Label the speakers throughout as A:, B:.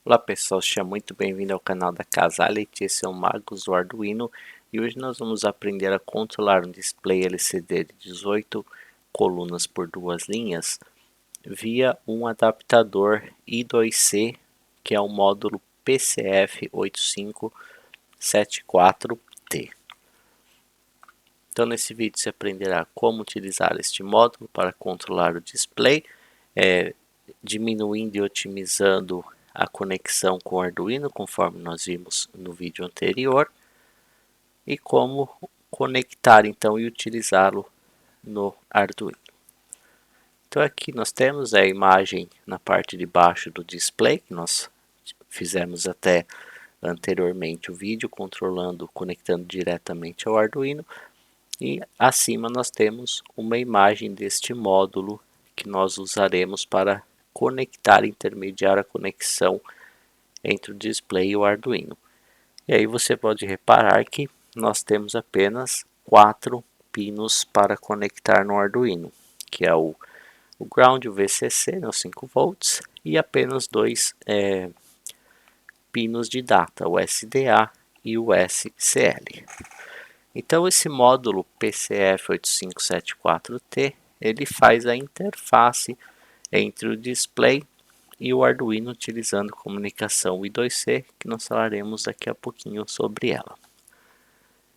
A: Olá pessoal, seja muito bem-vindo ao canal da Casality, esse é o Magos do Arduino e hoje nós vamos aprender a controlar um display LCD de 18 colunas por 2 linhas via um adaptador I2C, que é o módulo PCF8574T. Então nesse vídeo você aprenderá como utilizar este módulo para controlar o display, diminuindo e otimizando a conexão com o Arduino, conforme nós vimos no vídeo anterior, e como conectar então e utilizá-lo no Arduino. Então aqui nós temos a imagem na parte de baixo do display, que nós fizemos até anteriormente o vídeo, conectando diretamente ao Arduino, e acima nós temos uma imagem deste módulo que nós usaremos para conectar, intermediar a conexão entre o display e o Arduino. E aí você pode reparar que nós temos apenas 4 pinos para conectar no Arduino, que é o ground, o VCC, os 5 volts, e apenas 2 pinos de data, o SDA e o SCL. Então esse módulo PCF8574T, ele faz a interface entre o display e o Arduino utilizando comunicação I2C, que nós falaremos daqui a pouquinho sobre ela.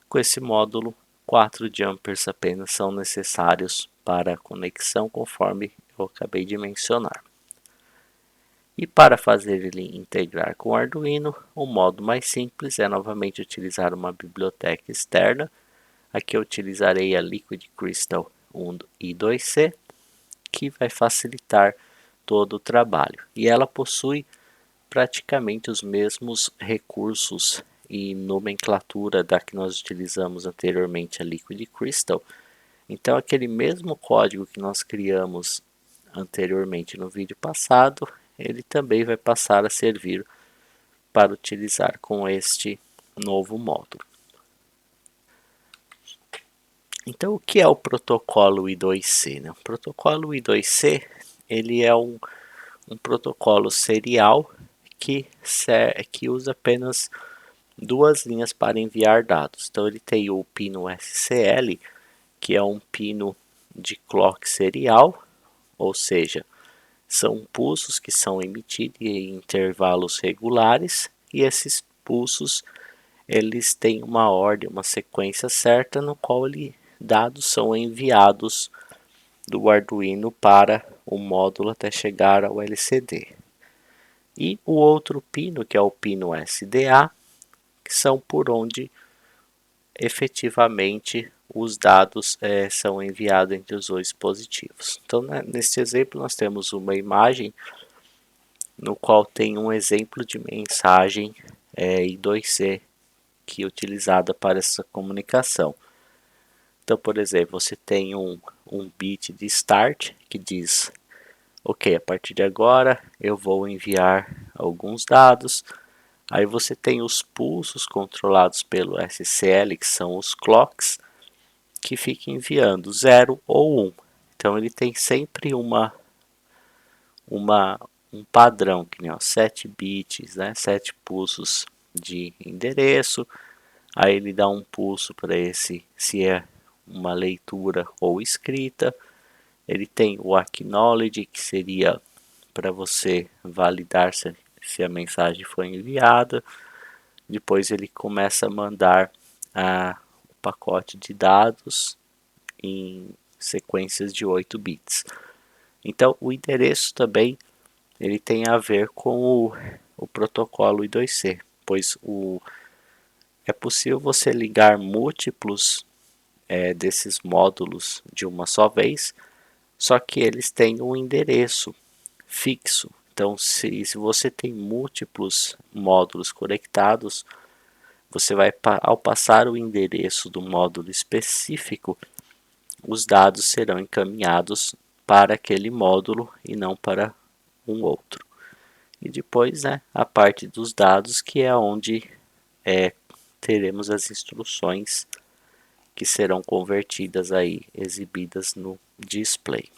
A: Com esse módulo, 4 jumpers apenas são necessários para a conexão, conforme eu acabei de mencionar. E para fazer ele integrar com o Arduino, o modo mais simples é novamente utilizar uma biblioteca externa. Aqui eu utilizarei a Liquid Crystal 1 e 2C, que vai facilitar todo o trabalho. E ela possui praticamente os mesmos recursos e nomenclatura da que nós utilizamos anteriormente, a Liquid Crystal. Então aquele mesmo código que nós criamos anteriormente no vídeo passado, ele também vai passar a servir para utilizar com este novo módulo. Então o que é o protocolo I2C, né? O protocolo I2C, ele é um protocolo serial que usa apenas 2 linhas para enviar dados. Então ele tem o pino SCL, que é um pino de clock serial, ou seja, são pulsos que são emitidos em intervalos regulares, e esses pulsos eles têm uma ordem, uma sequência certa, no qual dados são enviados do Arduino para o módulo até chegar ao LCD. E o outro pino, que é o pino SDA, que são por onde efetivamente os dados são enviados entre os dois dispositivos. Então, neste exemplo, nós temos uma imagem no qual tem um exemplo de mensagem I2C que é utilizada para essa comunicação. Então, por exemplo, você tem um bit de start que diz: ok, a partir de agora eu vou enviar alguns dados. Aí você tem os pulsos controlados pelo SCL, que são os clocks, que fica enviando 0 ou 1. Então ele tem sempre um padrão, que nem 7 bits, né? 7 pulsos de endereço. Aí ele dá um pulso para esse, se é uma leitura ou escrita. Ele tem o acknowledge, que seria para você validar se a mensagem foi enviada. Depois ele começa a mandar o pacote de dados em sequências de 8 bits. Então o endereço também ele tem a ver com o protocolo I2C, pois é possível você ligar múltiplos desses módulos de uma só vez, só que eles têm um endereço fixo. Então, se você tem múltiplos módulos conectados, você vai, ao passar o endereço do módulo específico, os dados serão encaminhados para aquele módulo e não para um outro. E depois, né, a parte dos dados, que é onde teremos as instruções que serão convertidas aí, exibidas no display.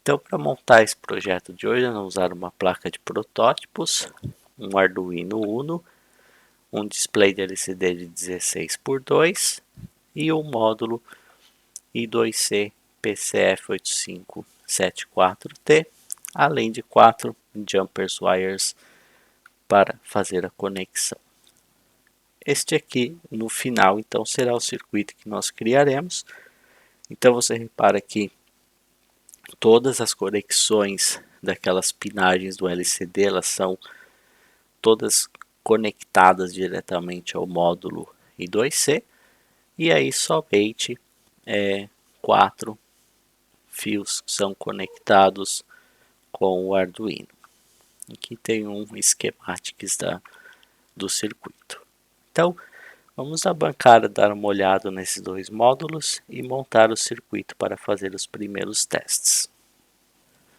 A: Então, para montar esse projeto de hoje, nós vamos usar uma placa de protótipos, um Arduino Uno, um display de LCD de 16x2 e um módulo I2C PCF8574T, além de 4 jumpers wires para fazer a conexão. Este aqui, no final, então, será o circuito que nós criaremos. Então, você repara que todas as conexões daquelas pinagens do LCD, elas são todas conectadas diretamente ao módulo I2C, e aí somente 4 fios são conectados com o Arduino. Aqui tem um schematics do circuito. Então, vamos à bancada dar uma olhada nesses dois módulos e montar o circuito para fazer os primeiros testes.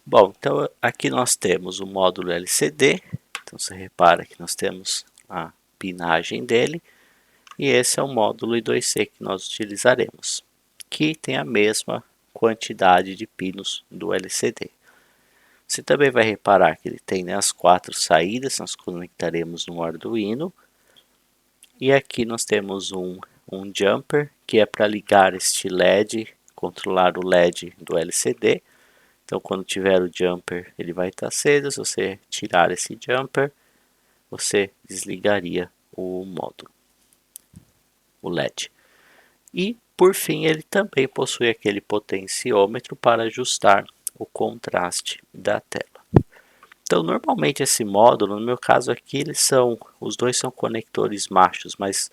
A: Bom, então aqui nós temos o módulo LCD. Então você repara que nós temos a pinagem dele. E esse é o módulo I2C que nós utilizaremos, que tem a mesma quantidade de pinos do LCD. Você também vai reparar que ele tem as 4 saídas, nós conectaremos no Arduino. E aqui nós temos um jumper, que é para ligar este LED, controlar o LED do LCD. Então, quando tiver o jumper, ele vai estar aceso. Se você tirar esse jumper, você desligaria o módulo, o LED. E, por fim, ele também possui aquele potenciômetro para ajustar o contraste da tela. Então, normalmente esse módulo, no meu caso aqui, os dois são conectores machos, mas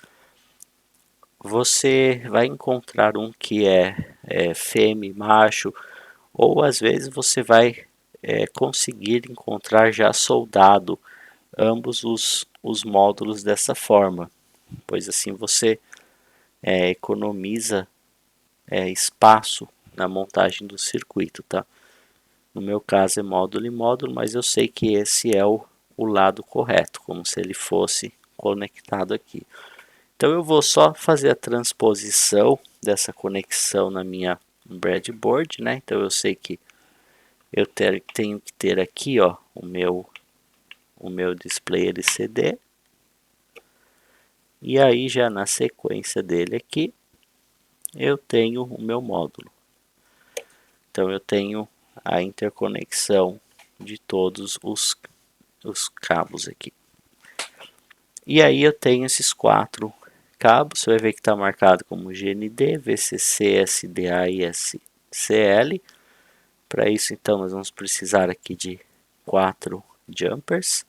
A: você vai encontrar um que é fêmea macho, ou às vezes você vai conseguir encontrar já soldado ambos os módulos dessa forma, pois assim você economiza espaço na montagem do circuito, tá? No meu caso é módulo e módulo, mas eu sei que esse é o lado correto, como se ele fosse conectado aqui. Então eu vou só fazer a transposição dessa conexão na minha breadboard, né? Então eu sei que eu tenho que ter aqui, ó, o meu display LCD. E aí já na sequência dele aqui, eu tenho o meu módulo. Então eu tenho a interconexão de todos os cabos aqui. E aí eu tenho esses 4 cabos, você vai ver que está marcado como GND, VCC, SDA e SCL. Para isso então nós vamos precisar aqui de 4 jumpers.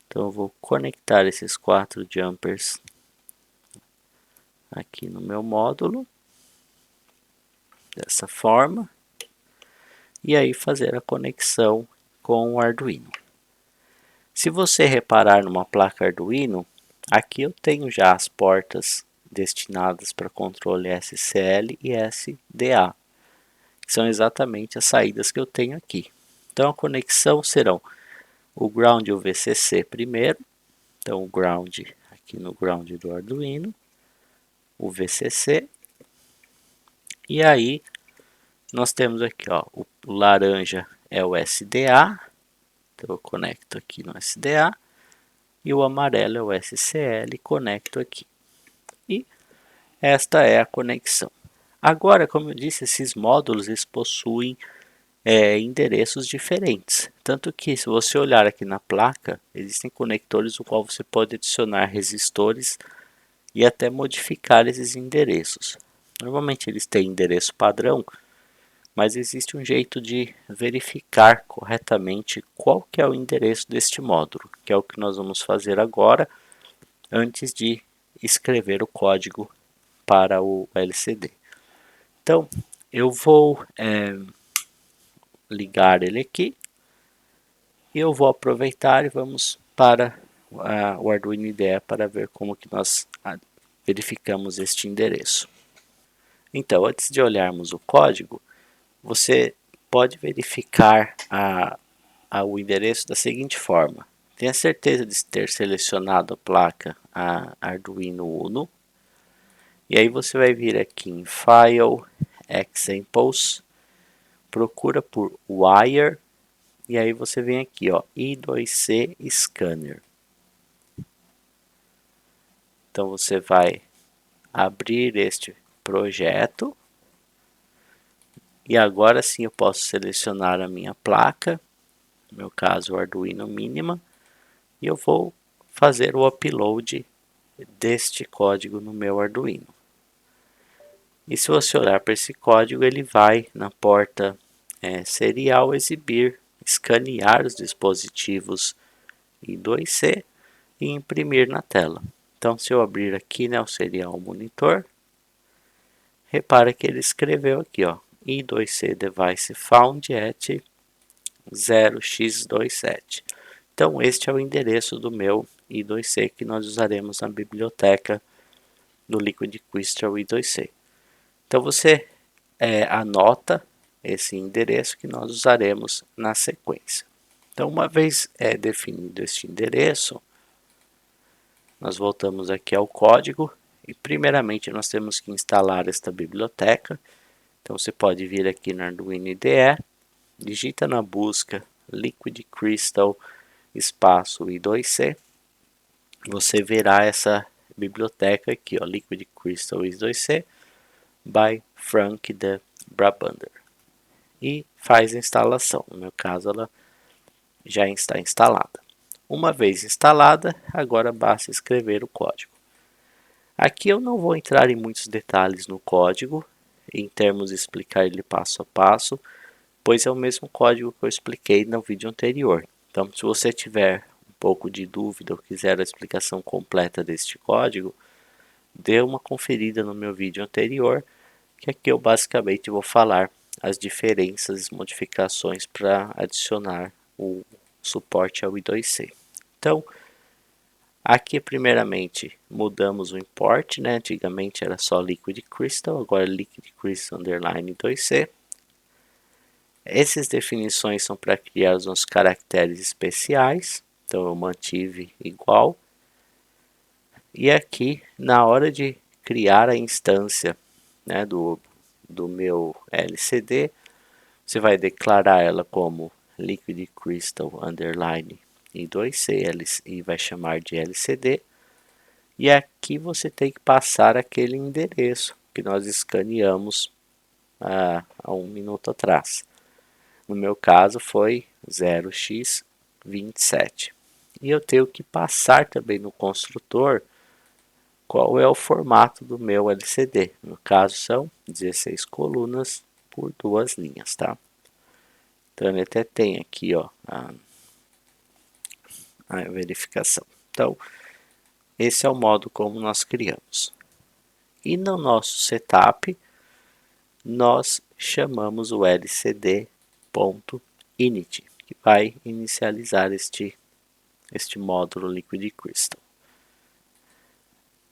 A: Então eu vou conectar esses 4 jumpers aqui no meu módulo, dessa forma. E aí fazer a conexão com o Arduino. Se você reparar numa placa Arduino, aqui eu tenho já as portas destinadas para controle SCL e SDA, que são exatamente as saídas que eu tenho aqui. Então a conexão serão o ground e o VCC primeiro, então o ground aqui no ground do Arduino, o VCC, e aí nós temos aqui, ó, o laranja é o SDA, então eu conecto aqui no SDA, e o amarelo é o SCL, conecto aqui. E esta é a conexão. Agora, como eu disse, esses módulos eles possuem endereços diferentes. Tanto que, se você olhar aqui na placa, existem conectores no qual você pode adicionar resistores e até modificar esses endereços. Normalmente eles têm endereço padrão, mas existe um jeito de verificar corretamente qual que é o endereço deste módulo, que é o que nós vamos fazer agora, antes de escrever o código para o LCD. Então, eu vou ligar ele aqui, e eu vou aproveitar e vamos para o Arduino IDE para ver como que nós verificamos este endereço. Então, antes de olharmos o código, você pode verificar o endereço da seguinte forma. Tenha certeza de ter selecionado a placa Arduino Uno. E aí você vai vir aqui em File, Examples, procura por Wire e aí você vem aqui, ó, I2C Scanner. Então você vai abrir este projeto e agora sim eu posso selecionar a minha placa, no meu caso o Arduino mínima, e eu vou fazer o upload deste código no meu Arduino. E se você olhar para esse código, ele vai na porta serial exibir, escanear os dispositivos I2C e imprimir na tela. Então, se eu abrir aqui, né, o serial monitor, repara que ele escreveu aqui, ó, I2C device found at 0x27. Então, este é o endereço do meu I2C que nós usaremos na biblioteca do Liquid Crystal I2C. Então, você anota esse endereço que nós usaremos na sequência. Então, uma vez definido este endereço, nós voltamos aqui ao código e primeiramente nós temos que instalar esta biblioteca. Então você pode vir aqui no Arduino IDE, digita na busca Liquid Crystal espaço I2C, você verá essa biblioteca aqui, ó, Liquid Crystal I2C by Frank de Brabander, e faz a instalação. No meu caso ela já está instalada. Uma vez instalada, agora basta escrever o código. Aqui eu não vou entrar em muitos detalhes no código, em termos de explicar ele passo a passo, pois é o mesmo código que eu expliquei no vídeo anterior. Então, se você tiver um pouco de dúvida ou quiser a explicação completa deste código, dê uma conferida no meu vídeo anterior, que aqui eu basicamente vou falar as diferenças e modificações para adicionar o suporte ao I2C. Então, aqui primeiramente mudamos o import, né? Antigamente era só Liquid Crystal, agora é Liquid Crystal underline 2C. Essas definições são para criar os nossos caracteres especiais, então eu mantive igual. E aqui, na hora de criar a instância, né, do meu LCD, você vai declarar ela como Liquid Crystal underline I2C e vai chamar de LCD. E aqui você tem que passar aquele endereço que nós escaneamos há um minuto atrás. No meu caso foi 0x27. E eu tenho que passar também no construtor qual é o formato do meu LCD. No caso são 16 colunas por 2 linhas, tá? Então ele até tem aqui, ó, a verificação. Então, esse é o modo como nós criamos. E no nosso setup, nós chamamos o lcd.init, que vai inicializar este módulo Liquid Crystal.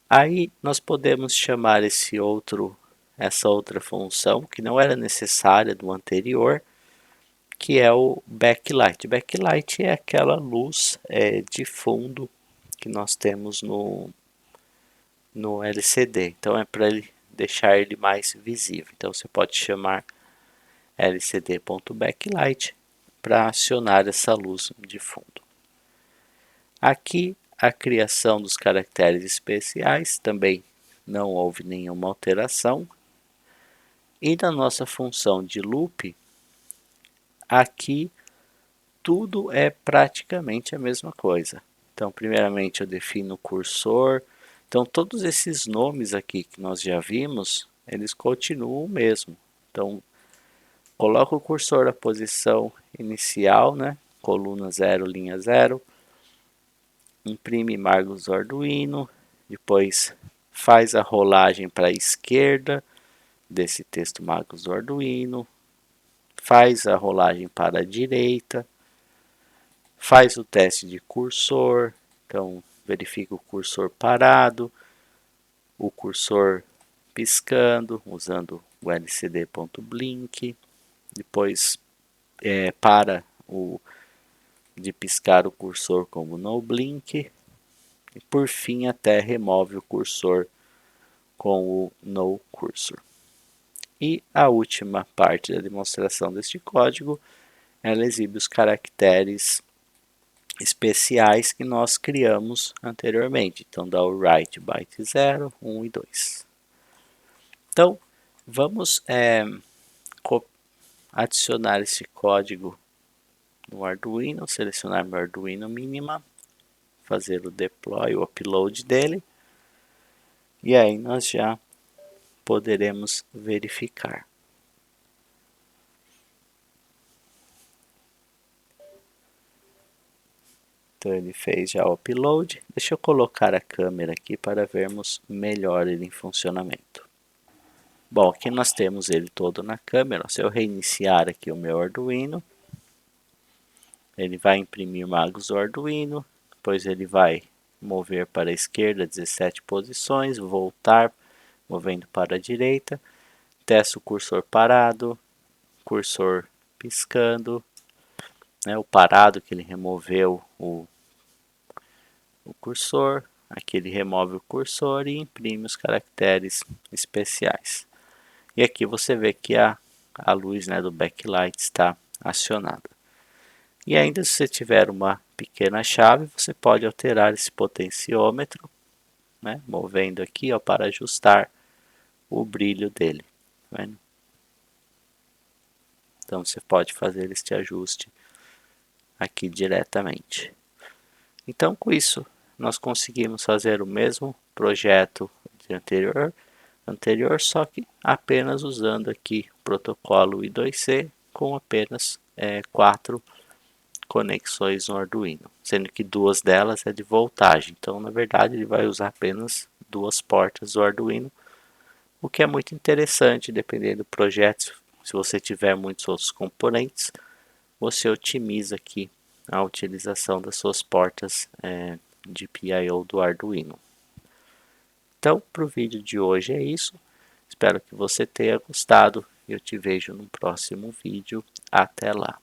A: Aí nós podemos chamar essa outra função, que não era necessária do anterior, que é o backlight. Backlight é aquela luz de fundo que nós temos no LCD. Então é para ele deixar ele mais visível. Então você pode chamar lcd.backlight para acionar essa luz de fundo. Aqui a criação dos caracteres especiais também não houve nenhuma alteração. E na nossa função de loop, aqui tudo é praticamente a mesma coisa. Então, primeiramente eu defino o cursor. Então, todos esses nomes aqui que nós já vimos, eles continuam o mesmo. Então, coloca o cursor na posição inicial, né? Coluna 0, linha 0. Imprime imagens do Arduino. Depois faz a rolagem para a esquerda desse texto Magos do Arduino. Faz a rolagem para a direita. Faz o teste de cursor. Então, verifica o cursor parado. O cursor piscando, usando o lcd.blink. Depois para de piscar o cursor como no blink. E por fim até remove o cursor com o no cursor. E a última parte da demonstração deste código, ela exibe os caracteres especiais que nós criamos anteriormente. Então dá o write byte 0, 1 e 2. Então vamos adicionar esse código no Arduino, selecionar meu Arduino mínima, fazer o deploy, o upload dele, e aí nós já poderemos verificar. Então ele fez já o upload. Deixa eu colocar a câmera aqui para vermos melhor ele em funcionamento. Bom, aqui nós temos ele todo na câmera. Se eu reiniciar aqui o meu Arduino, ele vai imprimir magos do Arduino, depois ele vai mover para a esquerda 17 posições, voltar, movendo para a direita, testa o cursor parado, cursor piscando, né, o parado que ele removeu o cursor, aqui ele remove o cursor e imprime os caracteres especiais. E aqui você vê que a luz, né, do backlight está acionada. E ainda se você tiver uma pequena chave, você pode alterar esse potenciômetro, né, movendo aqui ó, para ajustar o brilho dele. Tá vendo? Então você pode fazer este ajuste aqui diretamente. Então com isso nós conseguimos fazer o mesmo projeto de anterior, só que apenas usando aqui o protocolo I2C com apenas 4 conexões no Arduino, sendo que 2 delas é de voltagem. Então, na verdade, ele vai usar apenas 2 portas do Arduino, o que é muito interessante, dependendo do projeto. Se você tiver muitos outros componentes, você otimiza aqui a utilização das suas portas de PIO do Arduino. Então, para o vídeo de hoje é isso. Espero que você tenha gostado e eu te vejo no próximo vídeo. Até lá!